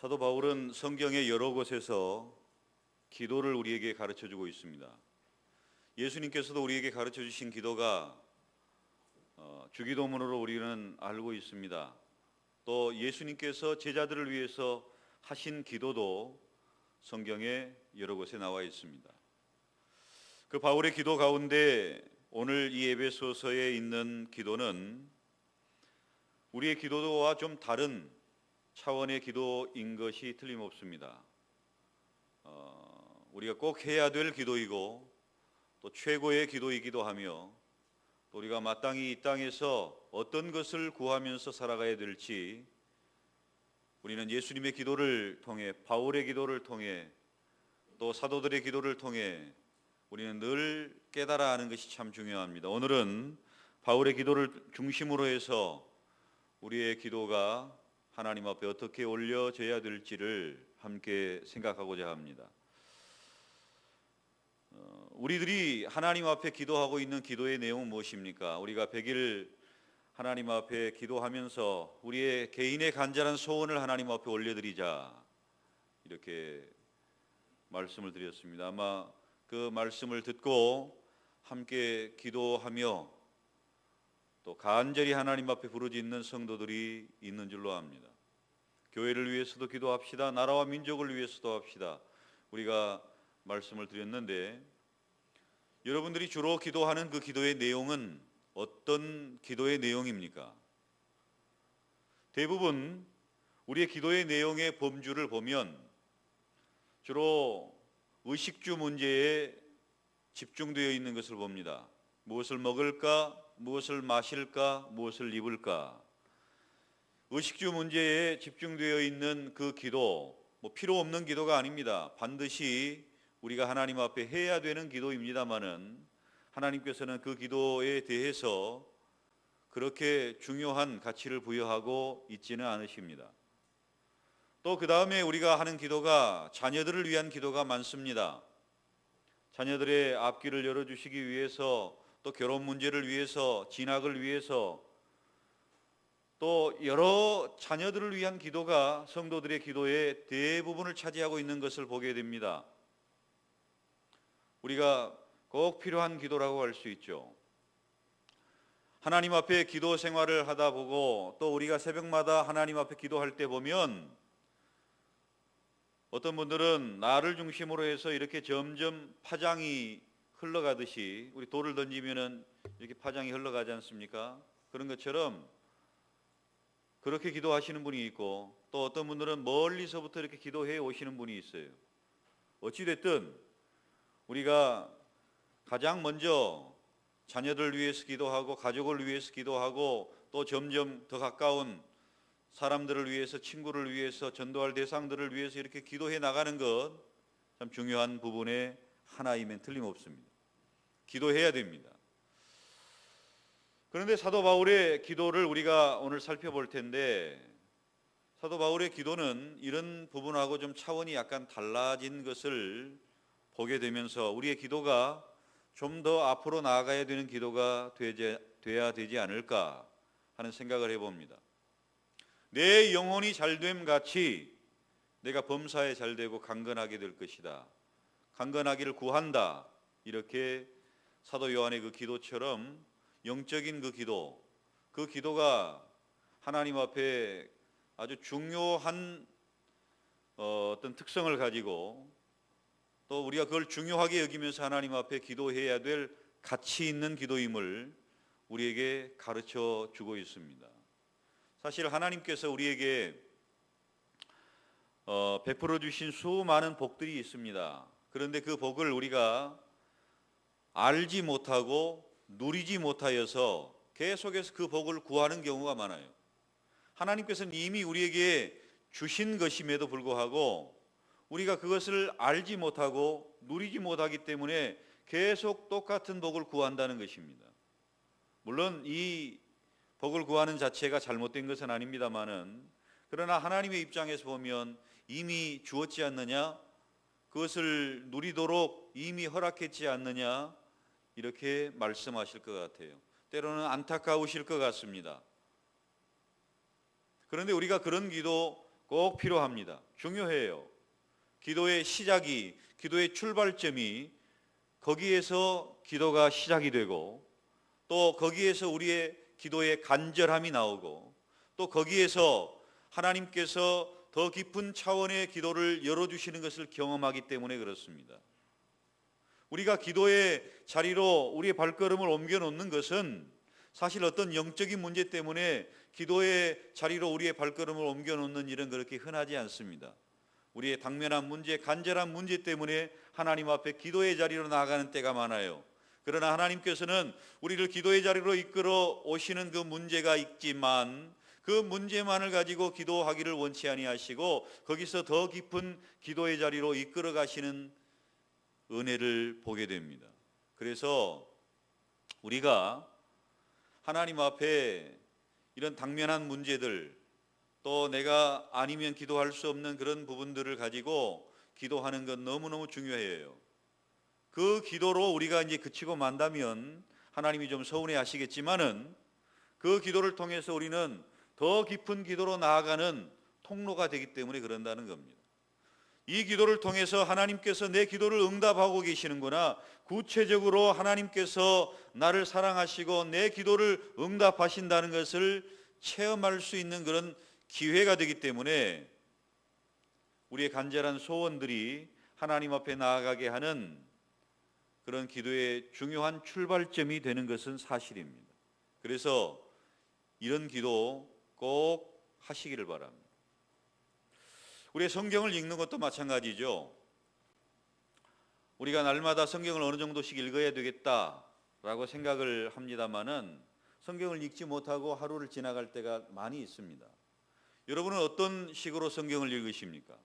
사도 바울은 성경의 여러 곳에서 기도를 우리에게 가르쳐 주고 있습니다. 예수님께서도 우리에게 가르쳐 주신 기도가 주기도문으로 우리는 알고 있습니다. 또 예수님께서 제자들을 위해서 하신 기도도 성경에 여러 곳에 나와 있습니다. 그 바울의 기도 가운데 오늘 이 에베소서에 있는 기도는 우리의 기도와 좀 다른 차원의 기도인 것이 틀림없습니다. 우리가 꼭 해야 될 기도이고 또 최고의 기도이기도 하며 또 우리가 마땅히 이 땅에서 어떤 것을 구하면서 살아가야 될지 우리는 예수님의 기도를 통해, 바울의 기도를 통해, 또 사도들의 기도를 통해 우리는 늘 깨달아 하는 것이 참 중요합니다. 오늘은 바울의 기도를 중심으로 해서 우리의 기도가 하나님 앞에 어떻게 올려져야 될지를 함께 생각하고자 합니다. 우리들이 하나님 앞에 기도하고 있는 기도의 내용은 무엇입니까? 우리가 100일 하나님 앞에 기도하면서 우리의 개인의 간절한 소원을 하나님 앞에 올려드리자 이렇게 말씀을 드렸습니다. 아마 그 말씀을 듣고 함께 기도하며 또 간절히 하나님 앞에 부르짖는 성도들이 있는 줄로 압니다. 교회를 위해서도 기도합시다. 나라와 민족을 위해서도 합시다. 우리가 말씀을 드렸는데 여러분들이 주로 기도하는 그 기도의 내용은 어떤 기도의 내용입니까? 대부분 우리의 기도의 내용의 범주를 보면 주로 의식주 문제에 집중되어 있는 것을 봅니다. 무엇을 먹을까? 무엇을 마실까? 무엇을 입을까? 의식주 문제에 집중되어 있는 그 기도, 필요 없는 기도가 아닙니다. 반드시 우리가 하나님 앞에 해야 되는 기도입니다마는 하나님께서는 그 기도에 대해서 그렇게 중요한 가치를 부여하고 있지는 않으십니다. 또 그 다음에 우리가 하는 기도가 자녀들을 위한 기도가 많습니다. 자녀들의 앞길을 열어주시기 위해서, 또 결혼 문제를 위해서, 진학을 위해서, 또 여러 자녀들을 위한 기도가 성도들의 기도의 대부분을 차지하고 있는 것을 보게 됩니다. 우리가 꼭 필요한 기도라고 할 수 있죠. 하나님 앞에 기도 생활을 하다 보고 또 우리가 새벽마다 하나님 앞에 기도할 때 보면 어떤 분들은 나를 중심으로 해서 이렇게 점점 파장이 흘러가듯이, 우리 돌을 던지면은 이렇게 파장이 흘러가지 않습니까? 그런 것처럼 그렇게 기도하시는 분이 있고 또 어떤 분들은 멀리서부터 이렇게 기도해 오시는 분이 있어요. 어찌됐든 우리가 가장 먼저 자녀들 위해서 기도하고 가족을 위해서 기도하고 또 점점 더 가까운 사람들을 위해서, 친구를 위해서, 전도할 대상들을 위해서 이렇게 기도해 나가는 것 참 중요한 부분의 하나이면 틀림없습니다. 기도해야 됩니다. 그런데 사도 바울의 기도를 우리가 오늘 살펴볼 텐데 사도 바울의 기도는 이런 부분하고 좀 차원이 약간 달라진 것을 보게 되면서 우리의 기도가 좀 더 앞으로 나아가야 되는 기도가 돼야 되지 않을까 하는 생각을 해봅니다. 내 영혼이 잘됨 같이 내가 범사에 잘되고 강건하게 될 것이다. 강건하기를 구한다. 이렇게 사도 요한의 그 기도처럼 영적인 그 기도가 하나님 앞에 아주 중요한 어떤 특성을 가지고 또 우리가 그걸 중요하게 여기면서 하나님 앞에 기도해야 될 가치 있는 기도임을 우리에게 가르쳐 주고 있습니다. 사실 하나님께서 우리에게 베풀어 주신 수많은 복들이 있습니다. 그런데 그 복을 우리가 알지 못하고 누리지 못하여서 계속해서 그 복을 구하는 경우가 많아요. 하나님께서는 이미 우리에게 주신 것임에도 불구하고 우리가 그것을 알지 못하고 누리지 못하기 때문에 계속 똑같은 복을 구한다는 것입니다. 물론 이 복을 구하는 자체가 잘못된 것은 아닙니다만은, 그러나 하나님의 입장에서 보면 이미 주었지 않느냐, 그것을 누리도록 이미 허락했지 않느냐, 이렇게 말씀하실 것 같아요. 때로는 안타까우실 것 같습니다. 그런데 우리가 그런 기도 꼭 필요합니다. 중요해요. 기도의 시작이, 기도의 출발점이 거기에서 기도가 시작이 되고, 또 거기에서 우리의 기도의 간절함이 나오고, 또 거기에서 하나님께서 더 깊은 차원의 기도를 열어주시는 것을 경험하기 때문에 그렇습니다. 우리가 기도의 자리로 우리의 발걸음을 옮겨 놓는 것은 사실 어떤 영적인 문제 때문에 기도의 자리로 우리의 발걸음을 옮겨 놓는 일은 그렇게 흔하지 않습니다. 우리의 당면한 문제, 간절한 문제 때문에 하나님 앞에 기도의 자리로 나아가는 때가 많아요. 그러나 하나님께서는 우리를 기도의 자리로 이끌어 오시는 그 문제가 있지만 그 문제만을 가지고 기도하기를 원치 아니하시고 거기서 더 깊은 기도의 자리로 이끌어 가시는 은혜를 보게 됩니다. 그래서 우리가 하나님 앞에 이런 당면한 문제들, 또 내가 아니면 기도할 수 없는 그런 부분들을 가지고 기도하는 건 너무너무 중요해요. 그 기도로 우리가 이제 그치고 만다면 하나님이 좀 서운해 하시겠지만은 그 기도를 통해서 우리는 더 깊은 기도로 나아가는 통로가 되기 때문에 그런다는 겁니다. 이 기도를 통해서 하나님께서 내 기도를 응답하고 계시는구나, 구체적으로 하나님께서 나를 사랑하시고 내 기도를 응답하신다는 것을 체험할 수 있는 그런 기회가 되기 때문에 우리의 간절한 소원들이 하나님 앞에 나아가게 하는 그런 기도의 중요한 출발점이 되는 것은 사실입니다. 그래서 이런 기도 꼭 하시기를 바랍니다. 우리의 성경을 읽는 것도 마찬가지죠. 우리가 날마다 성경을 어느 정도씩 읽어야 되겠다라고 생각을 합니다마는 성경을 읽지 못하고 하루를 지나갈 때가 많이 있습니다. 여러분은 어떤 식으로 성경을 읽으십니까?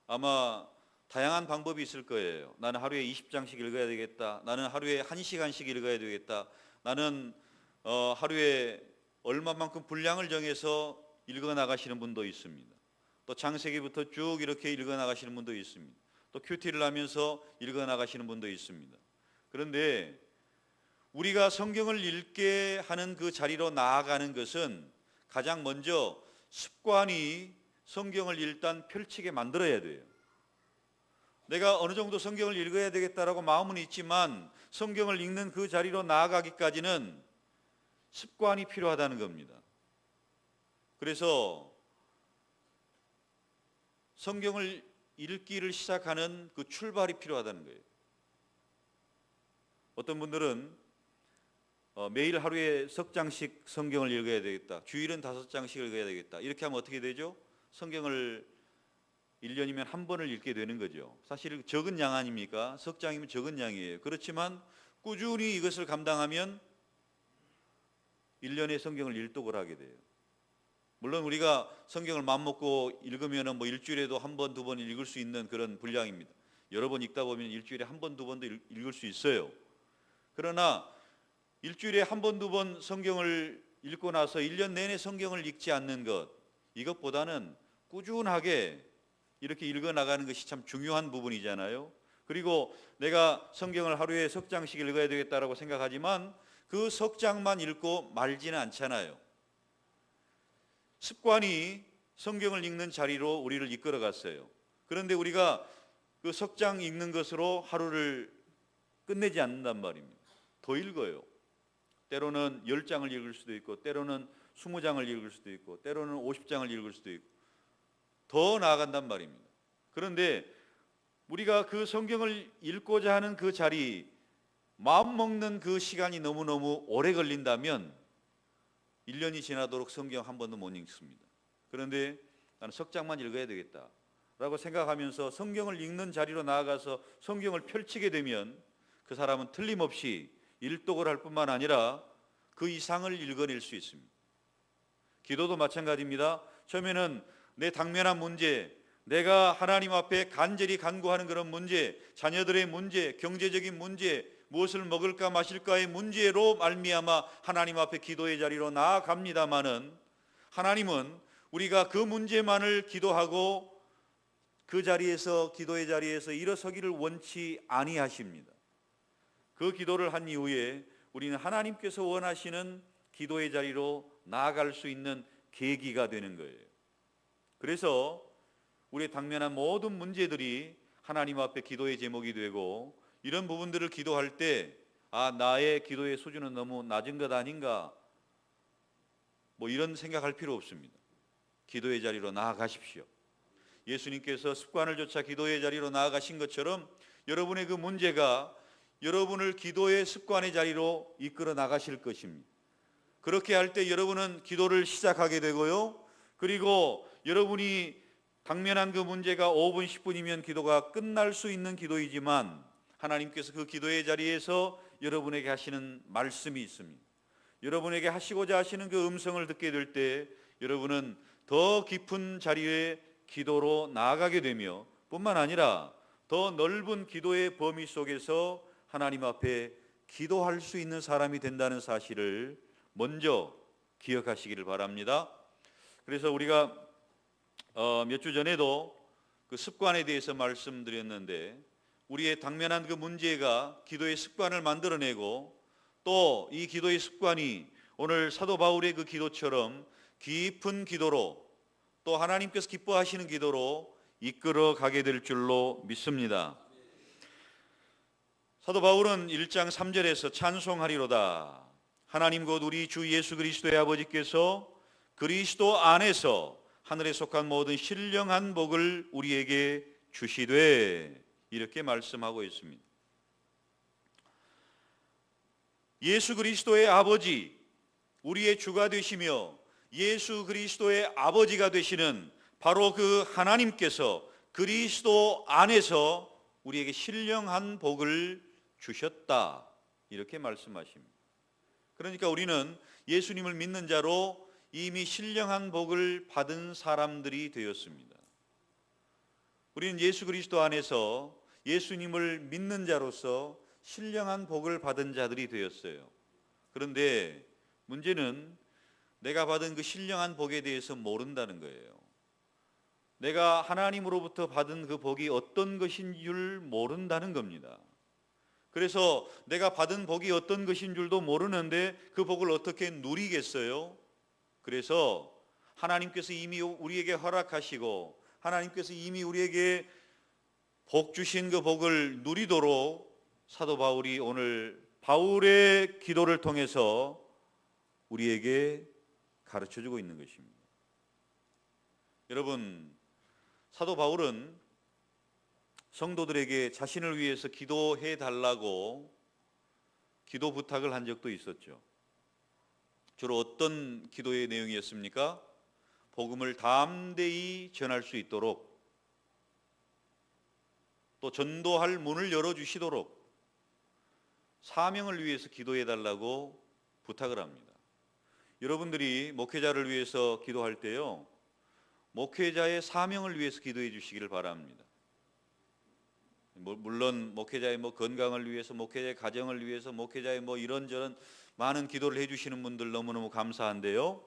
아마 다양한 방법이 있을 거예요. 나는 하루에 20장씩 읽어야 되겠다. 나는 하루에 1시간씩 읽어야 되겠다. 나는 하루에 얼마만큼 분량을 정해서 읽어 나가시는 분도 있습니다. 또 창세기부터 쭉 이렇게 읽어 나가시는 분도 있습니다. 또 큐티를 하면서 읽어 나가시는 분도 있습니다. 그런데 우리가 성경을 읽게 하는 그 자리로 나아가는 것은 가장 먼저 습관이 성경을 일단 펼치게 만들어야 돼요. 내가 어느 정도 성경을 읽어야 되겠다라고 마음은 있지만 성경을 읽는 그 자리로 나아가기까지는 습관이 필요하다는 겁니다. 그래서 성경을 읽기를 시작하는 그 출발이 필요하다는 거예요. 어떤 분들은 매일 하루에 석 장씩 성경을 읽어야 되겠다. 주일은 5장씩 읽어야 되겠다. 이렇게 하면 어떻게 되죠? 성경을 1년이면 한 번을 읽게 되는 거죠. 사실 적은 양 아닙니까? 석 장이면 적은 양이에요. 그렇지만 꾸준히 이것을 감당하면 1년에 성경을 일독을 하게 돼요. 물론 우리가 성경을 마음먹고 읽으면 뭐 일주일에도 한 번, 두 번 읽을 수 있는 그런 분량입니다. 여러 번 읽다 보면 일주일에 한 번, 두 번도 읽을 수 있어요. 그러나 일주일에 한 번, 두 번 성경을 읽고 나서 1년 내내 성경을 읽지 않는 것, 이것보다는 꾸준하게 이렇게 읽어 나가는 것이 참 중요한 부분이잖아요. 그리고 내가 성경을 하루에 석 장씩 읽어야 되겠다라고 생각하지만 그 석 장만 읽고 말지는 않잖아요. 습관이 성경을 읽는 자리로 우리를 이끌어 갔어요. 그런데 우리가 그 석 장 읽는 것으로 하루를 끝내지 않는단 말입니다. 더 읽어요. 때로는 10장을 읽을 수도 있고, 때로는 20장을 읽을 수도 있고, 때로는 50장을 읽을 수도 있고, 더 나아간단 말입니다. 그런데 우리가 그 성경을 읽고자 하는 그 자리, 마음 먹는 그 시간이 너무너무 오래 걸린다면 1년이 지나도록 성경 한 번도 못 읽습니다. 그런데 나는 석 장만 읽어야 되겠다라고 생각하면서 성경을 읽는 자리로 나아가서 성경을 펼치게 되면 그 사람은 틀림없이 일독을 할 뿐만 아니라 그 이상을 읽어낼 수 있습니다. 기도도 마찬가지입니다. 처음에는 내 당면한 문제, 내가 하나님 앞에 간절히 간구하는 그런 문제, 자녀들의 문제, 경제적인 문제, 무엇을 먹을까 마실까의 문제로 말미암아 하나님 앞에 기도의 자리로 나아갑니다마는 하나님은 우리가 그 문제만을 기도하고 그 자리에서, 기도의 자리에서 일어서기를 원치 아니하십니다. 그 기도를 한 이후에 우리는 하나님께서 원하시는 기도의 자리로 나아갈 수 있는 계기가 되는 거예요. 그래서 우리의 당면한 모든 문제들이 하나님 앞에 기도의 제목이 되고, 이런 부분들을 기도할 때 나의 기도의 수준은 너무 낮은 것 아닌가, 이런 생각할 필요 없습니다. 기도의 자리로 나아가십시오. 예수님께서 습관을 좇아 기도의 자리로 나아가신 것처럼 여러분의 그 문제가 여러분을 기도의 습관의 자리로 이끌어 나가실 것입니다. 그렇게 할 때 여러분은 기도를 시작하게 되고요, 그리고 여러분이 당면한 그 문제가 5분 10분이면 기도가 끝날 수 있는 기도이지만, 하나님께서 그 기도의 자리에서 여러분에게 하시는 말씀이 있습니다. 여러분에게 하시고자 하시는 그 음성을 듣게 될 때 여러분은 더 깊은 자리에 기도로 나아가게 되며, 뿐만 아니라 더 넓은 기도의 범위 속에서 하나님 앞에 기도할 수 있는 사람이 된다는 사실을 먼저 기억하시기를 바랍니다. 그래서 우리가 몇 주 전에도 그 습관에 대해서 말씀드렸는데, 우리의 당면한 그 문제가 기도의 습관을 만들어내고, 또 이 기도의 습관이 오늘 사도 바울의 그 기도처럼 깊은 기도로, 또 하나님께서 기뻐하시는 기도로 이끌어 가게 될 줄로 믿습니다. 사도 바울은 1장 3절에서 찬송하리로다. 하나님 곧 우리 주 예수 그리스도의 아버지께서 그리스도 안에서 하늘에 속한 모든 신령한 복을 우리에게 주시되, 이렇게 말씀하고 있습니다. 예수 그리스도의 아버지, 우리의 주가 되시며 예수 그리스도의 아버지가 되시는 바로 그 하나님께서 그리스도 안에서 우리에게 신령한 복을 주셨다, 이렇게 말씀하십니다. 그러니까 우리는 예수님을 믿는 자로 이미 신령한 복을 받은 사람들이 되었습니다. 우리는 예수 그리스도 안에서 예수님을 믿는 자로서 신령한 복을 받은 자들이 되었어요. 그런데 문제는 내가 받은 그 신령한 복에 대해서 모른다는 거예요. 내가 하나님으로부터 받은 그 복이 어떤 것인 줄 모른다는 겁니다. 그래서 내가 받은 복이 어떤 것인 줄도 모르는데 그 복을 어떻게 누리겠어요? 그래서 하나님께서 이미 우리에게 허락하시고 하나님께서 이미 우리에게 복 주신 그 복을 누리도록 사도 바울이 오늘 바울의 기도를 통해서 우리에게 가르쳐주고 있는 것입니다. 여러분, 사도 바울은 성도들에게 자신을 위해서 기도해 달라고 기도 부탁을 한 적도 있었죠. 주로 어떤 기도의 내용이었습니까? 복음을 담대히 전할 수 있도록, 또 전도할 문을 열어주시도록 사명을 위해서 기도해 달라고 부탁을 합니다. 여러분들이 목회자를 위해서 기도할 때요, 목회자의 사명을 위해서 기도해 주시기를 바랍니다. 물론 목회자의 건강을 위해서, 목회자의 가정을 위해서, 목회자의 이런저런 많은 기도를 해주시는 분들 너무너무 감사한데요,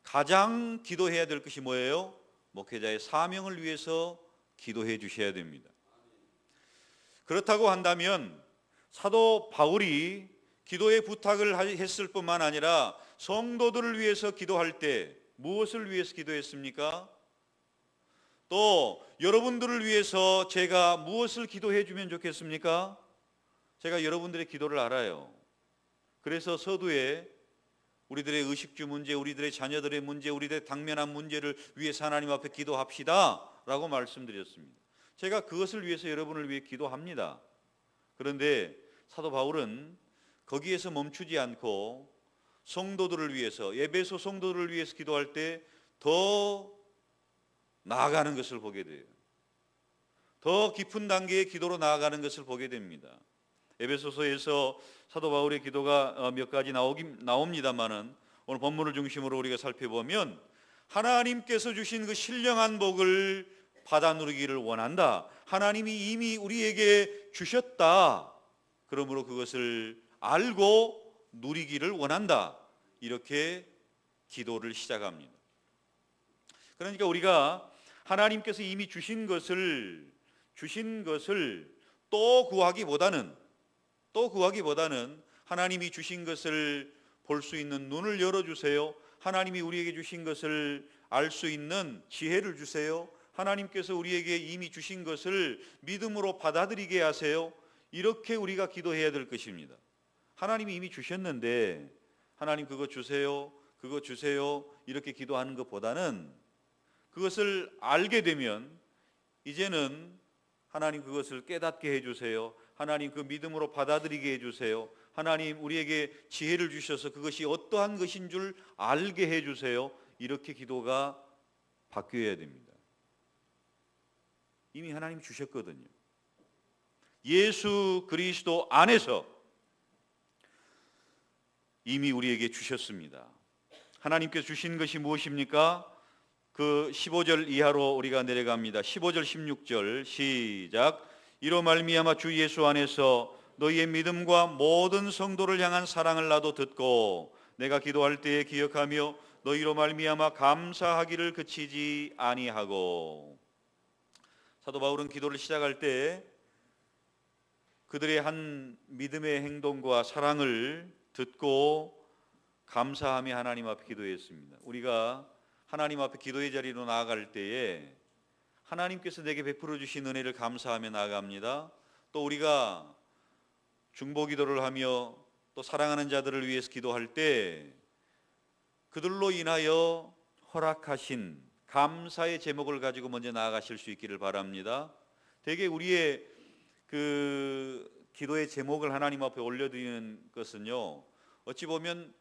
가장 기도해야 될 것이 뭐예요? 목회자의 사명을 위해서 기도해 주셔야 됩니다. 그렇다고 한다면 사도 바울이 기도의 부탁을 했을 뿐만 아니라 성도들을 위해서 기도할 때 무엇을 위해서 기도했습니까? 또 여러분들을 위해서 제가 무엇을 기도해 주면 좋겠습니까? 제가 여러분들의 기도를 알아요. 그래서 서두에 우리들의 의식주 문제, 우리들의 자녀들의 문제, 우리들의 당면한 문제를 위해서 하나님 앞에 기도합시다 라고 말씀드렸습니다. 제가 그것을 위해서 여러분을 위해 기도합니다. 그런데 사도 바울은 거기에서 멈추지 않고 성도들을 위해서, 에베소 성도들을 위해서 기도할 때 더 나아가는 것을 보게 돼요. 더 깊은 단계의 기도로 나아가는 것을 보게 됩니다. 에베소서에서 사도 바울의 기도가 몇 가지 나옵니다만은 오늘 본문을 중심으로 우리가 살펴보면 하나님께서 주신 그 신령한 복을 받아 누리기를 원한다. 하나님이 이미 우리에게 주셨다. 그러므로 그것을 알고 누리기를 원한다. 이렇게 기도를 시작합니다. 그러니까 우리가 하나님께서 이미 주신 것을 또 구하기보다는 하나님이 주신 것을 볼 수 있는 눈을 열어주세요. 하나님이 우리에게 주신 것을 알 수 있는 지혜를 주세요. 하나님께서 우리에게 이미 주신 것을 믿음으로 받아들이게 하세요. 이렇게 우리가 기도해야 될 것입니다. 하나님이 이미 주셨는데 하나님 그거 주세요, 그거 주세요 이렇게 기도하는 것보다는 그것을 알게 되면 이제는 하나님 그것을 깨닫게 해주세요. 하나님 그 믿음으로 받아들이게 해주세요. 하나님 우리에게 지혜를 주셔서 그것이 어떠한 것인 줄 알게 해주세요. 이렇게 기도가 바뀌어야 됩니다. 이미 하나님 주셨거든요. 예수 그리스도 안에서 이미 우리에게 주셨습니다. 하나님께서 주신 것이 무엇입니까? 그 15절 이하로 우리가 내려갑니다. 15절 16절 시작. 이로 말미암아 주 예수 안에서 너희의 믿음과 모든 성도를 향한 사랑을 나도 듣고 내가 기도할 때에 기억하며 너희로 말미암아 감사하기를 그치지 아니하고. 사도 바울은 기도를 시작할 때 그들의 한 믿음의 행동과 사랑을 듣고 감사하며 하나님 앞에 기도했습니다. 우리가 하나님 앞에 기도의 자리로 나아갈 때에 하나님께서 내게 베풀어 주신 은혜를 감사하며 나아갑니다. 또 우리가 중보기도를 하며 또 사랑하는 자들을 위해서 기도할 때 그들로 인하여 허락하신 감사의 제목을 가지고 먼저 나아가실 수 있기를 바랍니다. 대개 우리의 그 기도의 제목을 하나님 앞에 올려드리는 것은요, 어찌 보면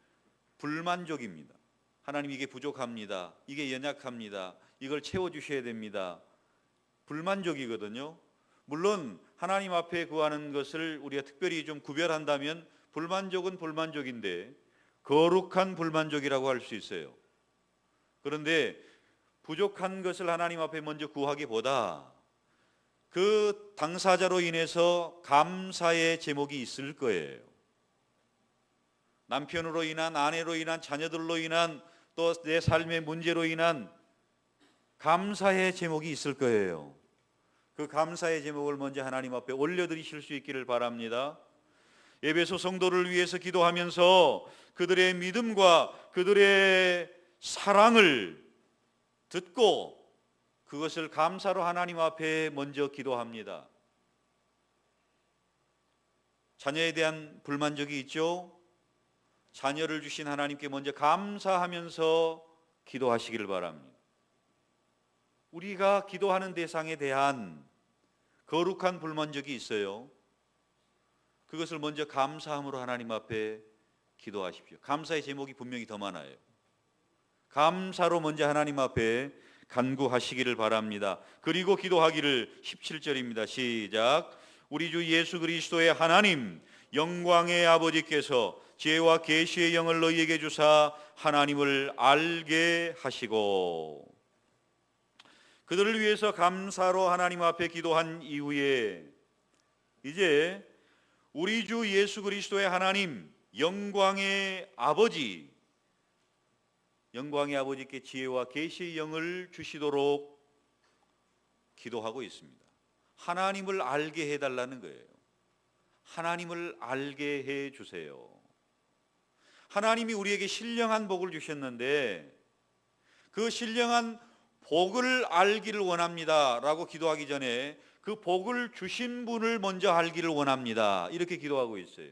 불만족입니다. 하나님 이게 부족합니다. 이게 연약합니다. 이걸 채워주셔야 됩니다. 불만족이거든요. 물론 하나님 앞에 구하는 것을 우리가 특별히 좀 구별한다면 불만족은 불만족인데 거룩한 불만족이라고 할 수 있어요. 그런데 부족한 것을 하나님 앞에 먼저 구하기보다 그 당사자로 인해서 감사의 제목이 있을 거예요. 남편으로 인한, 아내로 인한, 자녀들로 인한, 또 내 삶의 문제로 인한 감사의 제목이 있을 거예요. 그 감사의 제목을 먼저 하나님 앞에 올려드리실 수 있기를 바랍니다. 에베소 성도를 위해서 기도하면서 그들의 믿음과 그들의 사랑을 듣고 그것을 감사로 하나님 앞에 먼저 기도합니다. 자녀에 대한 불만족이 있죠? 자녀를 주신 하나님께 먼저 감사하면서 기도하시기를 바랍니다. 우리가 기도하는 대상에 대한 거룩한 불만족이 있어요. 그것을 먼저 감사함으로 하나님 앞에 기도하십시오. 감사의 제목이 분명히 더 많아요. 감사로 먼저 하나님 앞에 간구하시기를 바랍니다. 그리고 기도하기를 17절입니다. 시작. 우리 주 예수 그리스도의 하나님 영광의 아버지께서 지혜와 계시의 영을 너희에게 주사 하나님을 알게 하시고. 그들을 위해서 감사로 하나님 앞에 기도한 이후에 이제 우리 주 예수 그리스도의 하나님 영광의 아버지, 영광의 아버지께 지혜와 계시의 영을 주시도록 기도하고 있습니다. 하나님을 알게 해달라는 거예요. 하나님을 알게 해주세요. 하나님이 우리에게 신령한 복을 주셨는데 그 신령한 복을 알기를 원합니다 라고 기도하기 전에 그 복을 주신 분을 먼저 알기를 원합니다, 이렇게 기도하고 있어요.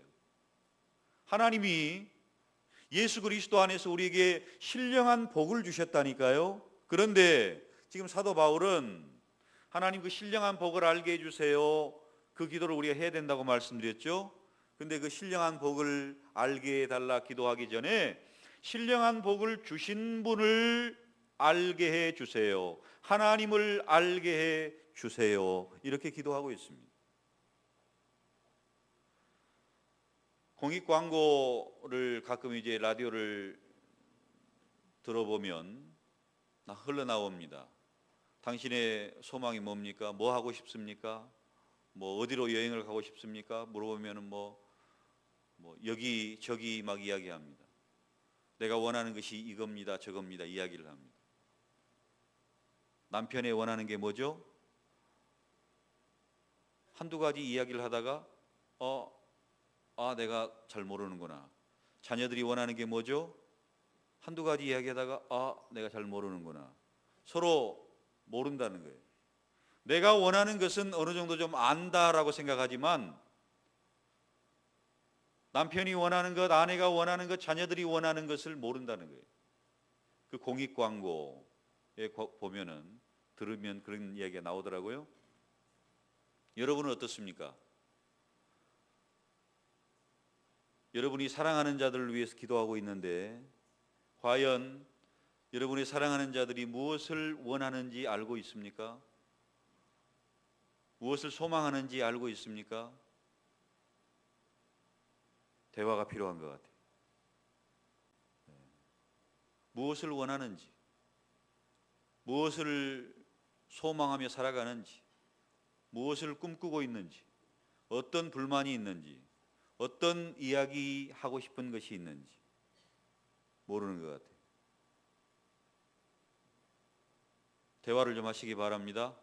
하나님이 예수 그리스도 안에서 우리에게 신령한 복을 주셨다니까요. 그런데 지금 사도 바울은 하나님 그 신령한 복을 알게 해주세요, 그 기도를 우리가 해야 된다고 말씀드렸죠. 근데 그 신령한 복을 알게 해달라 기도하기 전에 신령한 복을 주신 분을 알게 해 주세요, 하나님을 알게 해 주세요, 이렇게 기도하고 있습니다. 공익 광고를 가끔 이제 라디오를 들어보면 흘러나옵니다. 당신의 소망이 뭡니까? 뭐 하고 싶습니까? 뭐 어디로 여행을 가고 싶습니까? 물어보면은 뭐 여기 저기 막 이야기합니다. 내가 원하는 것이 이겁니다, 저겁니다 이야기를 합니다. 남편이 원하는 게 뭐죠? 한두 가지 이야기를 하다가 내가 잘 모르는구나. 자녀들이 원하는 게 뭐죠? 한두 가지 이야기하다가 내가 잘 모르는구나. 서로 모른다는 거예요. 내가 원하는 것은 어느 정도 좀 안다라고 생각하지만 남편이 원하는 것, 아내가 원하는 것, 자녀들이 원하는 것을 모른다는 거예요. 그 공익 광고에 보면은 들으면 그런 이야기가 나오더라고요. 여러분은 어떻습니까? 여러분이 사랑하는 자들을 위해서 기도하고 있는데 과연 여러분이 사랑하는 자들이 무엇을 원하는지 알고 있습니까? 무엇을 소망하는지 알고 있습니까? 대화가 필요한 것 같아요. 무엇을 원하는지, 무엇을 소망하며 살아가는지, 무엇을 꿈꾸고 있는지, 어떤 불만이 있는지, 어떤 이야기 하고 싶은 것이 있는지 모르는 것 같아요. 대화를 좀 하시기 바랍니다.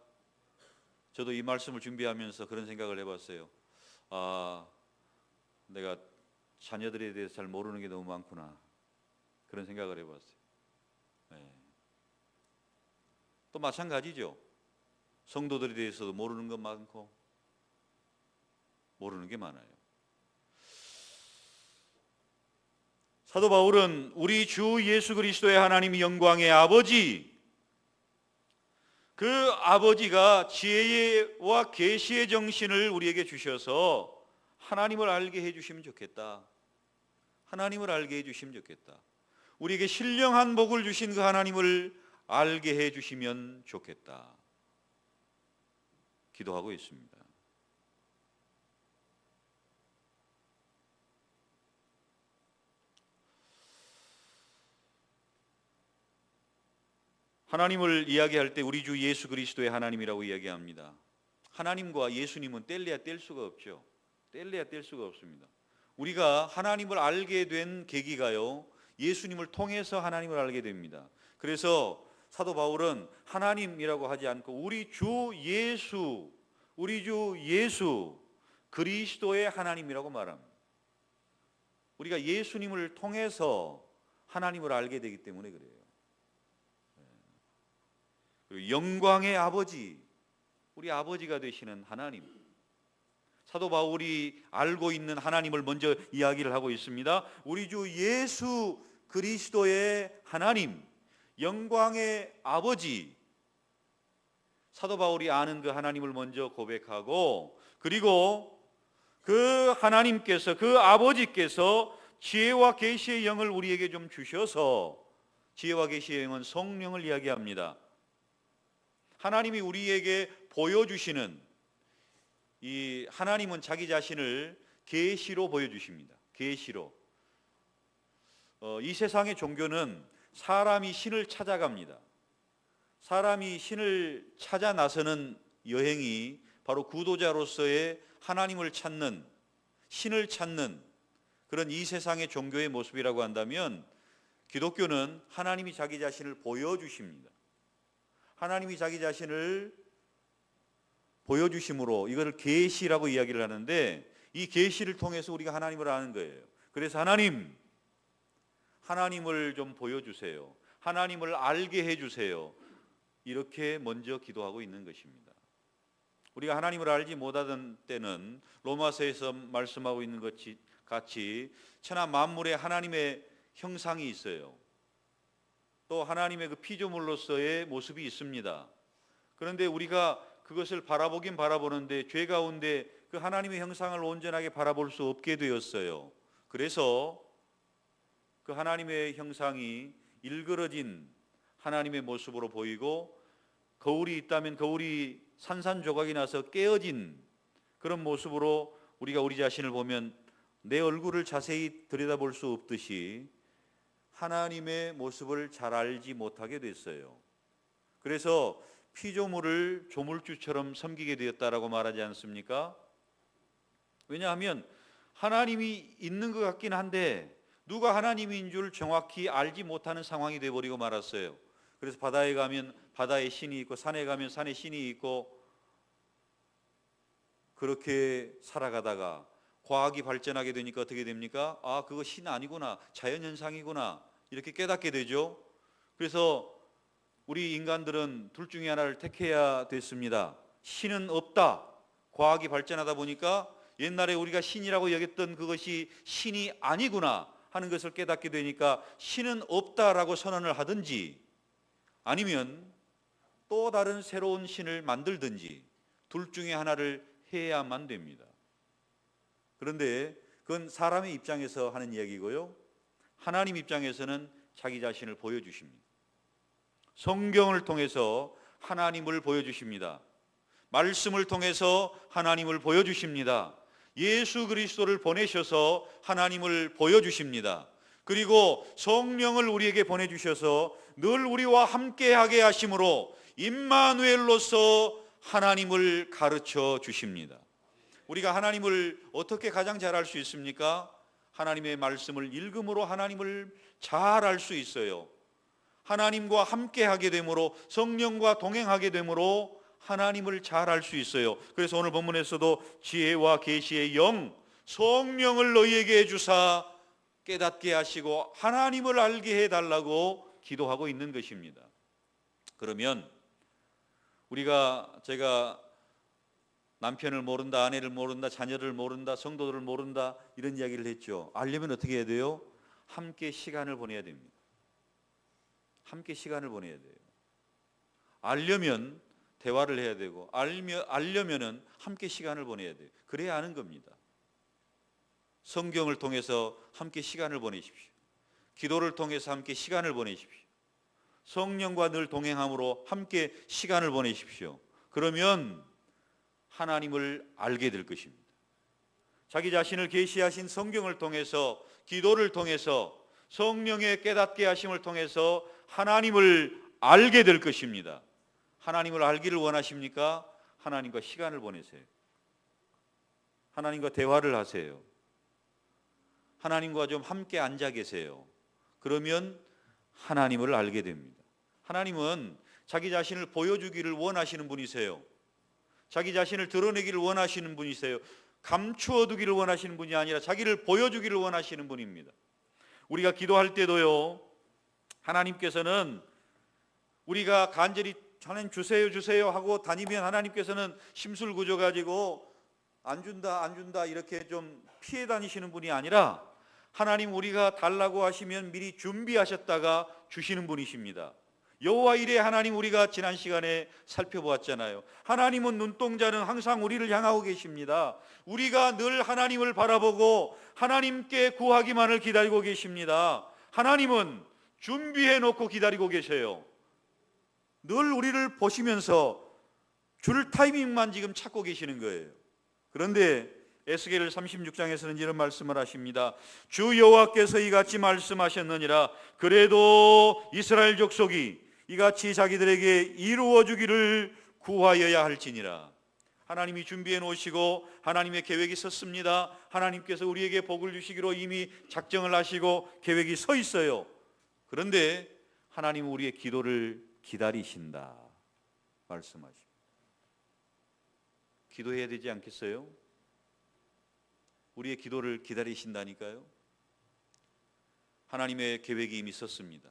저도 이 말씀을 준비하면서 그런 생각을 해봤어요. 내가 자녀들에 대해서 잘 모르는 게 너무 많구나. 그런 생각을 해봤어요. 또 마찬가지죠. 성도들에 대해서도 모르는 것 많고 모르는 게 많아요. 사도 바울은 우리 주 예수 그리스도의 하나님 영광의 아버지, 그 아버지가 지혜와 계시의 정신을 우리에게 주셔서 하나님을 알게 해주시면 좋겠다. 하나님을 알게 해주시면 좋겠다. 우리에게 신령한 복을 주신 그 하나님을 알게 해주시면 좋겠다. 기도하고 있습니다. 하나님을 이야기할 때 우리 주 예수 그리스도의 하나님이라고 이야기합니다. 하나님과 예수님은 뗄래야 뗄 수가 없죠. 뗄래야 뗄 수가 없습니다. 우리가 하나님을 알게 된 계기가요, 예수님을 통해서 하나님을 알게 됩니다. 그래서 사도 바울은 하나님이라고 하지 않고 우리 주 예수 그리스도의 하나님이라고 말합니다. 우리가 예수님을 통해서 하나님을 알게 되기 때문에 그래요. 영광의 아버지, 우리 아버지가 되시는 하나님, 사도 바울이 알고 있는 하나님을 먼저 이야기를 하고 있습니다. 우리 주 예수 그리스도의 하나님, 영광의 아버지, 사도 바울이 아는 그 하나님을 먼저 고백하고, 그리고 그 하나님께서, 그 아버지께서 지혜와 계시의 영을 우리에게 좀 주셔서, 지혜와 계시의 영은 성령을 이야기합니다. 하나님이 우리에게 보여주시는, 이 하나님은 자기 자신을 계시로 보여주십니다. 계시로. 이 세상의 종교는 사람이 신을 찾아갑니다. 사람이 신을 찾아 나서는 여행이 바로 구도자로서의 하나님을 찾는, 신을 찾는 그런 이 세상의 종교의 모습이라고 한다면, 기독교는 하나님이 자기 자신을 보여주십니다. 하나님이 자기 자신을 보여주심으로 이걸 계시라고 이야기를 하는데, 이 계시를 통해서 우리가 하나님을 아는 거예요. 그래서 하나님을 좀 보여주세요. 하나님을 알게 해주세요. 이렇게 먼저 기도하고 있는 것입니다. 우리가 하나님을 알지 못하던 때는 로마서에서 말씀하고 있는 것 같이 천하 만물에 하나님의 형상이 있어요. 또 하나님의 그 피조물로서의 모습이 있습니다. 그런데 우리가 그것을 바라보긴 바라보는데 죄 가운데 그 하나님의 형상을 온전하게 바라볼 수 없게 되었어요. 그래서 그 하나님의 형상이 일그러진 하나님의 모습으로 보이고, 거울이 있다면 거울이 산산조각이 나서 깨어진 그런 모습으로 우리가 우리 자신을 보면 내 얼굴을 자세히 들여다볼 수 없듯이 하나님의 모습을 잘 알지 못하게 됐어요. 그래서 피조물을 조물주처럼 섬기게 되었다라고 말하지 않습니까? 왜냐하면 하나님이 있는 것 같긴 한데 누가 하나님인 줄 정확히 알지 못하는 상황이 되어버리고 말았어요. 그래서 바다에 가면 바다에 신이 있고 산에 가면 산에 신이 있고, 그렇게 살아가다가 과학이 발전하게 되니까 어떻게 됩니까? 그거 신 아니구나, 자연현상이구나, 이렇게 깨닫게 되죠. 그래서 우리 인간들은 둘 중에 하나를 택해야 됐습니다. 신은 없다. 과학이 발전하다 보니까 옛날에 우리가 신이라고 여겼던 그것이 신이 아니구나 하는 것을 깨닫게 되니까 신은 없다라고 선언을 하든지 아니면 또 다른 새로운 신을 만들든지 둘 중에 하나를 해야만 됩니다. 그런데 그건 사람의 입장에서 하는 이야기고요. 하나님 입장에서는 자기 자신을 보여주십니다. 성경을 통해서 하나님을 보여주십니다. 말씀을 통해서 하나님을 보여주십니다. 예수 그리스도를 보내셔서 하나님을 보여주십니다. 그리고 성령을 우리에게 보내주셔서 늘 우리와 함께하게 하심으로 임마누엘로서 하나님을 가르쳐 주십니다. 우리가 하나님을 어떻게 가장 잘 알 수 있습니까? 하나님의 말씀을 읽음으로 하나님을 잘 알 수 있어요. 하나님과 함께하게 되므로 성령과 동행하게 되므로 하나님을 잘 알 수 있어요. 그래서 오늘 본문에서도 지혜와 계시의 영 성령을 너희에게 주사 깨닫게 하시고 하나님을 알게 해달라고 기도하고 있는 것입니다. 그러면 제가 남편을 모른다, 아내를 모른다, 자녀를 모른다, 성도들을 모른다 이런 이야기를 했죠. 알려면 어떻게 해야 돼요? 함께 시간을 보내야 됩니다. 함께 시간을 보내야 돼요. 알려면 대화를 해야 되고 알려면은 함께 시간을 보내야 돼요. 그래야 아는 겁니다. 성경을 통해서 함께 시간을 보내십시오. 기도를 통해서 함께 시간을 보내십시오. 성령과 늘 동행함으로 함께 시간을 보내십시오. 그러면 하나님을 알게 될 것입니다. 자기 자신을 계시하신 성경을 통해서 기도를 통해서 성령의 깨닫게 하심을 통해서 하나님을 알게 될 것입니다. 하나님을 알기를 원하십니까? 하나님과 시간을 보내세요. 하나님과 대화를 하세요. 하나님과 좀 함께 앉아 계세요. 그러면 하나님을 알게 됩니다. 하나님은 자기 자신을 보여주기를 원하시는 분이세요. 자기 자신을 드러내기를 원하시는 분이세요. 감추어 두기를 원하시는 분이 아니라 자기를 보여주기를 원하시는 분입니다. 우리가 기도할 때도요, 하나님께서는 우리가 간절히 하나님 주세요 주세요 하고 다니면 하나님께서는 심술구조 가지고 안 준다 이렇게 좀 피해 다니시는 분이 아니라 하나님 우리가 달라고 하시면 미리 준비하셨다가 주시는 분이십니다. 여호와 이레 하나님 우리가 지난 시간에 살펴보았잖아요. 하나님은 눈동자는 항상 우리를 향하고 계십니다. 우리가 늘 하나님을 바라보고 하나님께 구하기만을 기다리고 계십니다. 하나님은 준비해 놓고 기다리고 계세요. 늘 우리를 보시면서 줄 타이밍만 지금 찾고 계시는 거예요. 그런데 에스겔 36장에서는 이런 말씀을 하십니다. 주 여호와께서 이같이 말씀하셨느니라. 그래도 이스라엘 족속이 이같이 자기들에게 이루어 주기를 구하여야 할지니라. 하나님이 준비해 놓으시고 하나님의 계획이 있었습니다. 하나님께서 우리에게 복을 주시기로 이미 작정을 하시고 계획이 서 있어요. 그런데 하나님은 우리의 기도를 기다리신다 말씀하십니다. 기도해야 되지 않겠어요? 우리의 기도를 기다리신다니까요. 하나님의 계획이 이미 있었습니다.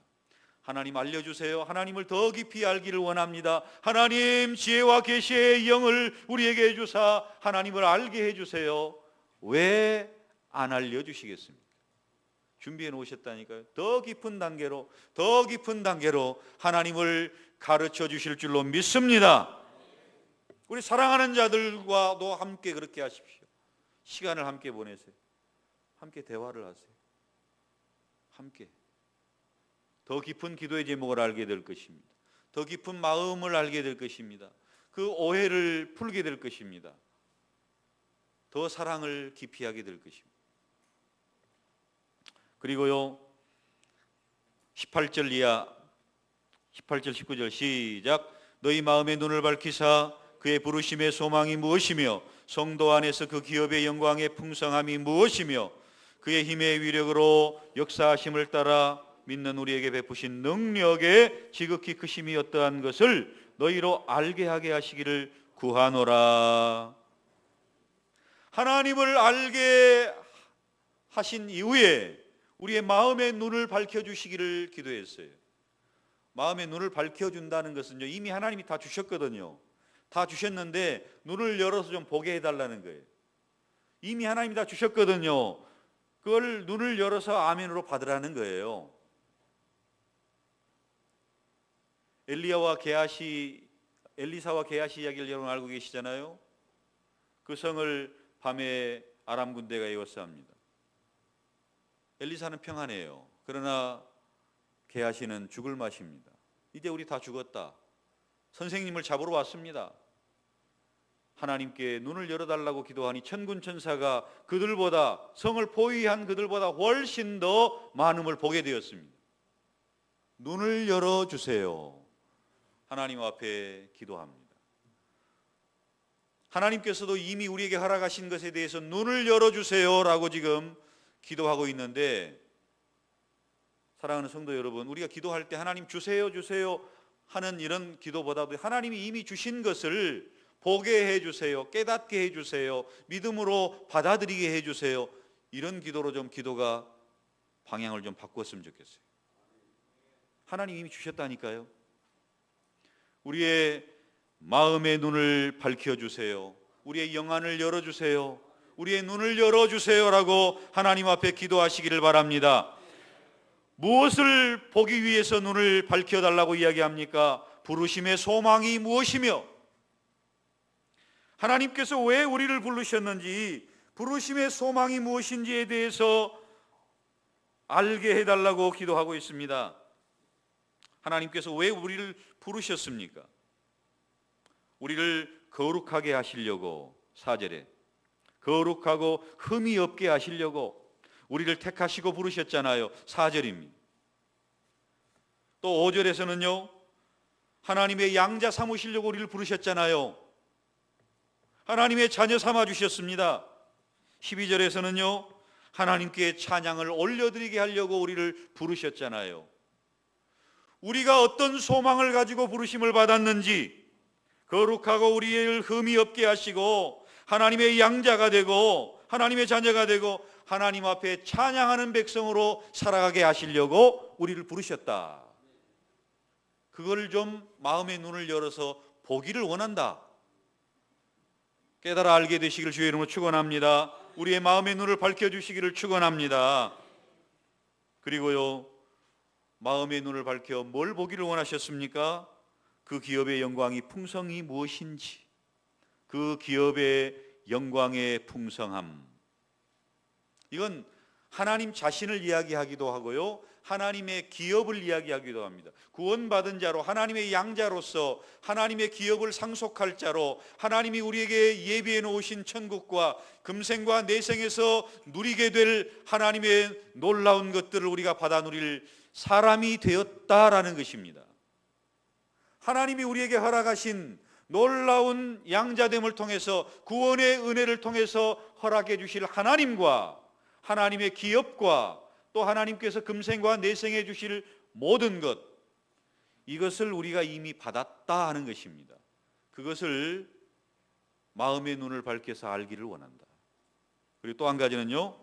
하나님 알려주세요. 하나님을 더 깊이 알기를 원합니다. 하나님 지혜와 계시의 영을 우리에게 해주사 하나님을 알게 해주세요. 왜 안 알려주시겠습니까? 준비해 놓으셨다니까요. 더 깊은 단계로 하나님을 가르쳐 주실 줄로 믿습니다. 우리 사랑하는 자들과도 함께 그렇게 하십시오. 시간을 함께 보내세요. 함께 대화를 하세요. 함께 더 깊은 기도의 제목을 알게 될 것입니다. 더 깊은 마음을 알게 될 것입니다. 그 오해를 풀게 될 것입니다. 더 사랑을 깊이 하게 될 것입니다. 그리고요 18절 이하 18절 19절 시작. 너희 마음의 눈을 밝히사 그의 부르심의 소망이 무엇이며 성도 안에서 그 기업의 영광의 풍성함이 무엇이며 그의 힘의 위력으로 역사하심을 따라 믿는 우리에게 베푸신 능력의 지극히 크심이 어떠한 것을 너희로 알게 하게 하시기를 구하노라. 하나님을 알게 하신 이후에 우리의 마음의 눈을 밝혀주시기를 기도했어요. 마음의 눈을 밝혀준다는 것은요, 이미 하나님이 다 주셨거든요. 다 주셨는데 눈을 열어서 좀 보게 해달라는 거예요. 이미 하나님이 다 주셨거든요. 그걸 눈을 열어서 아멘으로 받으라는 거예요. 엘리사와 게하시 이야기를 여러분 알고 계시잖아요. 그 성을 밤에 아람 군대가 에워싸합니다. 엘리사는 평안해요. 그러나 게하시는 죽을 맛입니다. 이제 우리 다 죽었다. 선생님을 잡으러 왔습니다. 하나님께 눈을 열어달라고 기도하니 천군 천사가 그들보다, 성을 포위한 그들보다 훨씬 더 많음을 보게 되었습니다. 눈을 열어주세요. 하나님 앞에 기도합니다. 하나님께서도 이미 우리에게 허락하신 것에 대해서 눈을 열어주세요 라고 지금 기도하고 있는데, 사랑하는 성도 여러분, 우리가 기도할 때 하나님 주세요 주세요 하는 이런 기도보다도 하나님이 이미 주신 것을 보게 해주세요, 깨닫게 해주세요, 믿음으로 받아들이게 해주세요, 이런 기도로 좀 기도가 방향을 좀 바꿨으면 좋겠어요. 하나님 이미 주셨다니까요. 우리의 마음의 눈을 밝혀주세요, 우리의 영안을 열어주세요, 우리의 눈을 열어주세요라고 하나님 앞에 기도하시기를 바랍니다. 무엇을 보기 위해서 눈을 밝혀달라고 이야기합니까? 부르심의 소망이 무엇이며 하나님께서 왜 우리를 부르셨는지, 부르심의 소망이 무엇인지에 대해서 알게 해달라고 기도하고 있습니다. 하나님께서 왜 우리를 부르셨습니까? 우리를 거룩하게 하시려고, 4절에 거룩하고 흠이 없게 하시려고 우리를 택하시고 부르셨잖아요. 4절입니다. 또 5절에서는요, 하나님의 양자 삼으시려고 우리를 부르셨잖아요. 하나님의 자녀 삼아 주셨습니다. 12절에서는요, 하나님께 찬양을 올려드리게 하려고 우리를 부르셨잖아요. 우리가 어떤 소망을 가지고 부르심을 받았는지, 거룩하고 우리를 흠이 없게 하시고 하나님의 양자가 되고 하나님의 자녀가 되고 하나님 앞에 찬양하는 백성으로 살아가게 하시려고 우리를 부르셨다. 그걸 좀 마음의 눈을 열어서 보기를 원한다. 깨달아 알게 되시기를 주의 이름으로 축원합니다. 우리의 마음의 눈을 밝혀주시기를 축원합니다. 그리고요, 마음의 눈을 밝혀 뭘 보기를 원하셨습니까? 그 기업의 영광이 풍성이 무엇인지, 그 기업의 영광의 풍성함, 이건 하나님 자신을 이야기하기도 하고요, 하나님의 기업을 이야기하기도 합니다. 구원받은 자로, 하나님의 양자로서 하나님의 기업을 상속할 자로, 하나님이 우리에게 예비해 놓으신 천국과 금생과 내생에서 누리게 될 하나님의 놀라운 것들을 우리가 받아 누릴 사람이 되었다라는 것입니다. 하나님이 우리에게 허락하신 놀라운 양자됨을 통해서, 구원의 은혜를 통해서 허락해 주실 하나님과 하나님의 기업과 또 하나님께서 금생과 내생해 주실 모든 것, 이것을 우리가 이미 받았다 하는 것입니다. 그것을 마음의 눈을 밝혀서 알기를 원한다. 그리고 또 한 가지는요,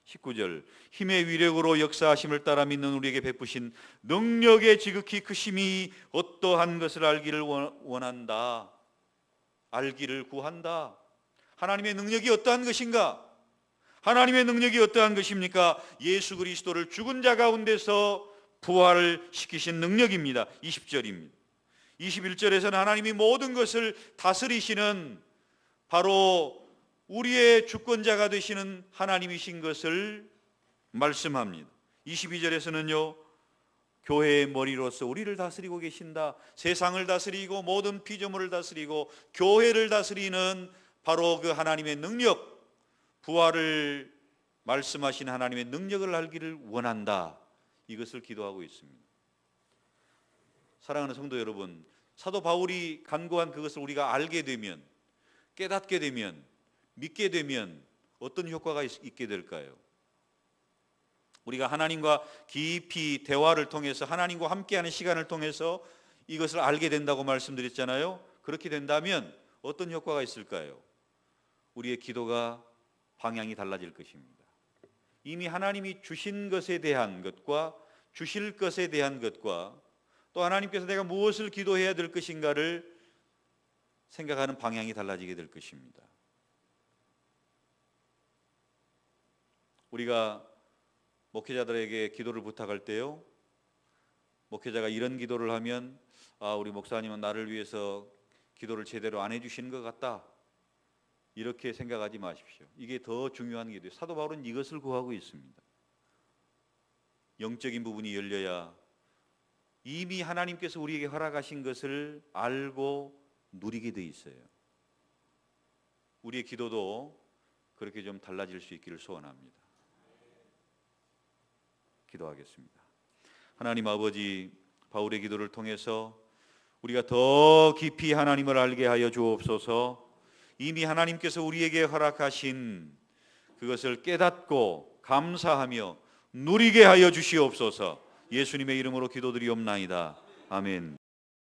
19절, 힘의 위력으로 역사하심을 따라 믿는 우리에게 베푸신 능력의 지극히 크심이 어떠한 것을 알기를 원한다. 알기를 구한다. 하나님의 능력이 어떠한 것인가? 하나님의 능력이 어떠한 것입니까? 예수 그리스도를 죽은 자 가운데서 부활을 시키신 능력입니다. 20절입니다. 21절에서는 하나님이 모든 것을 다스리시는, 바로 우리의 주권자가 되시는 하나님이신 것을 말씀합니다. 22절에서는요, 교회의 머리로서 우리를 다스리고 계신다. 세상을 다스리고 모든 피조물을 다스리고 교회를 다스리는 바로 그 하나님의 능력, 부활을 말씀하신 하나님의 능력을 알기를 원한다. 이것을 기도하고 있습니다. 사랑하는 성도 여러분, 사도 바울이 간구한 그것을 우리가 알게 되면, 깨닫게 되면, 믿게 되면 어떤 효과가 있게 될까요? 우리가 하나님과 깊이 대화를 통해서, 하나님과 함께하는 시간을 통해서 이것을 알게 된다고 말씀드렸잖아요. 그렇게 된다면 어떤 효과가 있을까요? 우리의 기도가 방향이 달라질 것입니다. 이미 하나님이 주신 것에 대한 것과 주실 것에 대한 것과 또 하나님께서 내가 무엇을 기도해야 될 것인가를 생각하는 방향이 달라지게 될 것입니다. 우리가 목회자들에게 기도를 부탁할 때요, 목회자가 이런 기도를 하면 우리 목사님은 나를 위해서 기도를 제대로 안 해주시는 것 같다, 이렇게 생각하지 마십시오. 이게 더 중요한 기도예요. 사도 바울은 이것을 구하고 있습니다. 영적인 부분이 열려야 이미 하나님께서 우리에게 허락하신 것을 알고 누리게 돼 있어요. 우리의 기도도 그렇게 좀 달라질 수 있기를 소원합니다. 기도하겠습니다. 하나님 아버지, 바울의 기도를 통해서 우리가 더 깊이 하나님을 알게 하여 주옵소서. 이미 하나님께서 우리에게 허락하신 그것을 깨닫고 감사하며 누리게 하여 주시옵소서. 예수님의 이름으로 기도드리옵나이다. 아멘.